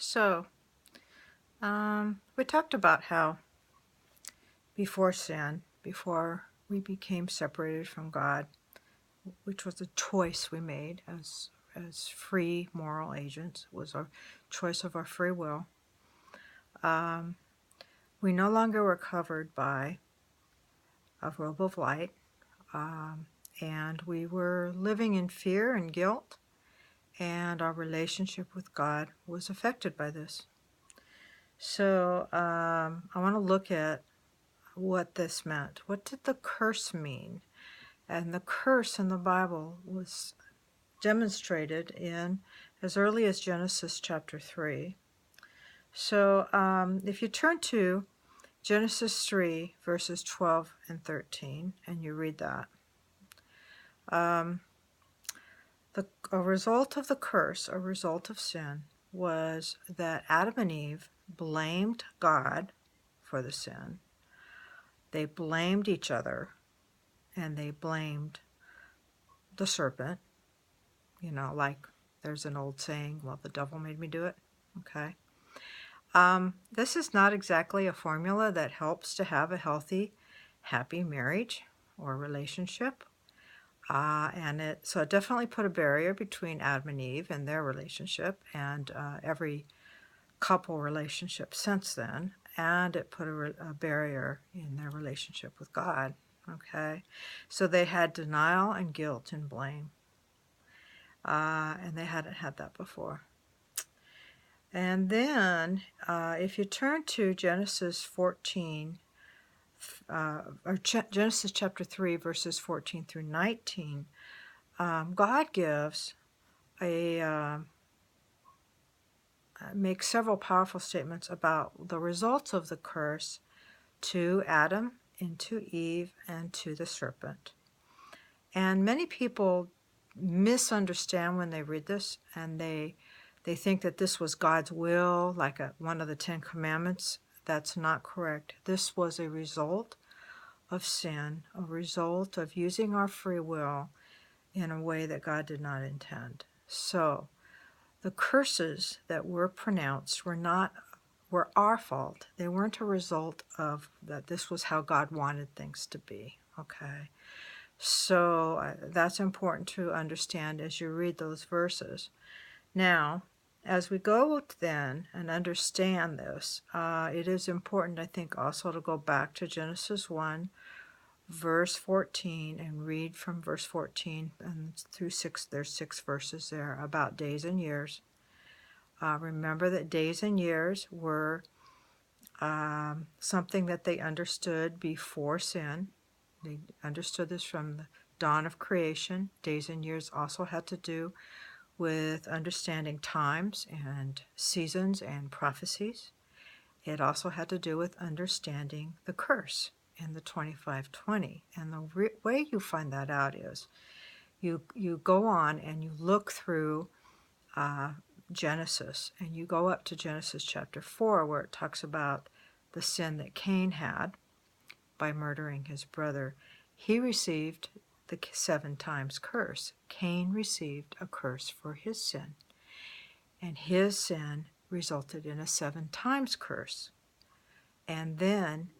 So, we talked about how before sin, before we became separated from God, which was a choice we made as free moral agents, was our choice of our free will. We no longer were covered by a robe of light, and we were living in fear and guilt, and our relationship with God was affected by this. So I want to look at what this meant. What did the curse mean? And the curse in the Bible was demonstrated in as early as Genesis chapter 3. So if you turn to Genesis 3, verses 12 and 13, and you read that, a result of the curse, a result of sin, was that Adam and Eve blamed God for the sin. They blamed each other, and they blamed the serpent. Like there's an old saying, well, the devil made me do it. Okay. This is not exactly a formula that helps to have a healthy, happy marriage or relationship. So it definitely put a barrier between Adam and Eve and their relationship and every couple relationship since then. And it put a barrier in their relationship with God. Okay. So they had denial and guilt and blame. And they hadn't had that before. And then if you turn to Genesis 14, Genesis chapter 3, verses 14 through 19, God gives makes several powerful statements about the results of the curse to Adam and to Eve and to the serpent. And many people misunderstand when they read this, and they think that this was God's will, like one of the 10 Commandments. That's not correct. This was a result of sin, a result of using our free will in a way that God did not intend. So the curses that were pronounced were our fault. They weren't a result of that. This was how God wanted things to be. Okay. So that's important to understand as you read those verses. Now, as we go then and understand this, it is important, I think, also to go back to Genesis 1, verse 14, and read from verse 14 and through 6. There's 6 verses there about days and years. Remember that days and years were something that they understood before sin. They understood this from the dawn of creation. Days and years also had to do with understanding times and seasons and prophecies. It also had to do with understanding the curse in the 25:20. And the way you find that out is you go on and you look through Genesis, and you go up to Genesis chapter 4, where it talks about the sin that Cain had by murdering his brother. He received the 7 times curse. Cain received a curse for his sin, and his sin resulted in a 7 times curse. And then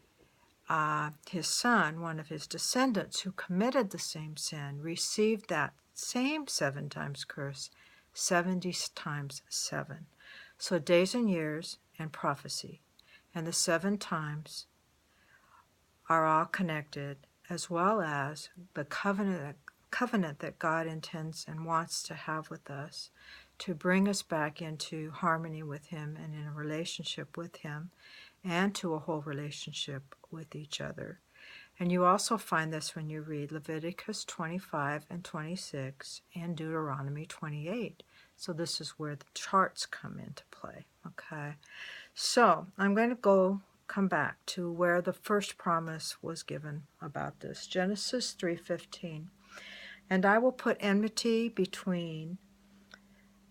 his son, one of his descendants who committed the same sin, received that same 7 times curse, 70 times 7. So days and years and prophecy and the 7 times are all connected, as well as the covenant that God intends and wants to have with us to bring us back into harmony with Him and in a relationship with Him and to a whole relationship with each other. And you also find this when you read Leviticus 25 and 26 and Deuteronomy 28. So this is where the charts come into play. Okay. So I'm going to come back to where the first promise was given about this. Genesis 3:15. And I will put enmity between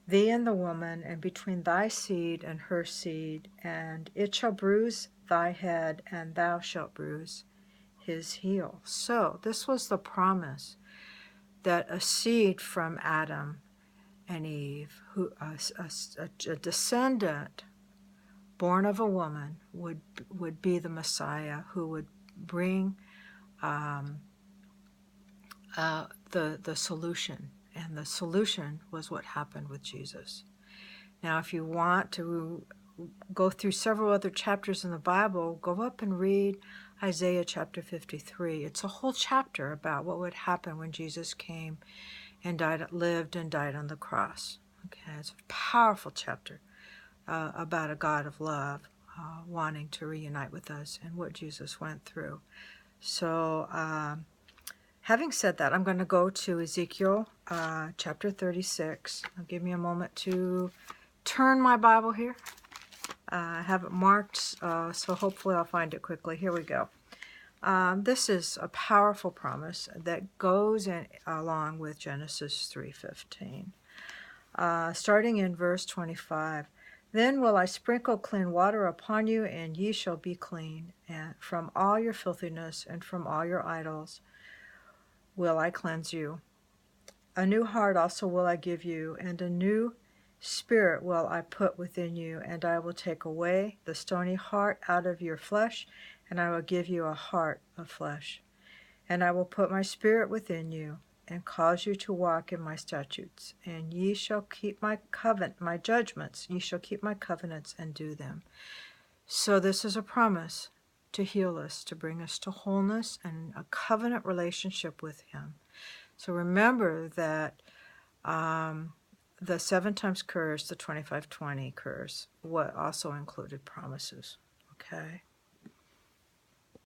thee and the woman, and between thy seed and her seed, and it shall bruise thy head, and thou shalt bruise his heel. So this was the promise that a seed from Adam and Eve, who a descendant born of a woman would be the Messiah who would bring the solution, and the solution was what happened with Jesus. Now, if you want to go through several other chapters in the Bible, go up and read Isaiah chapter 53. It's a whole chapter about what would happen when Jesus came and lived and died on the cross. Okay, it's a powerful chapter about a God of love wanting to reunite with us and what Jesus went through. So, having said that, I'm going to go to Ezekiel chapter 36. Give me a moment to turn my Bible here. I have it marked, so hopefully I'll find it quickly. Here we go. This is a powerful promise that goes along with Genesis 3:15. Starting in verse 25. Then will I sprinkle clean water upon you, and ye shall be clean, and from all your filthiness and from all your idols will I cleanse you. A new heart also will I give you, and a new spirit will I put within you, and I will take away the stony heart out of your flesh, and I will give you a heart of flesh. And I will put my spirit within you, and cause you to walk in my statutes, and ye shall keep my my judgments, ye shall keep my covenants and do them. So this is a promise to heal us, to bring us to wholeness and a covenant relationship with him. So remember that the 7 times curse, the 25-20 curse, what also included promises. Okay.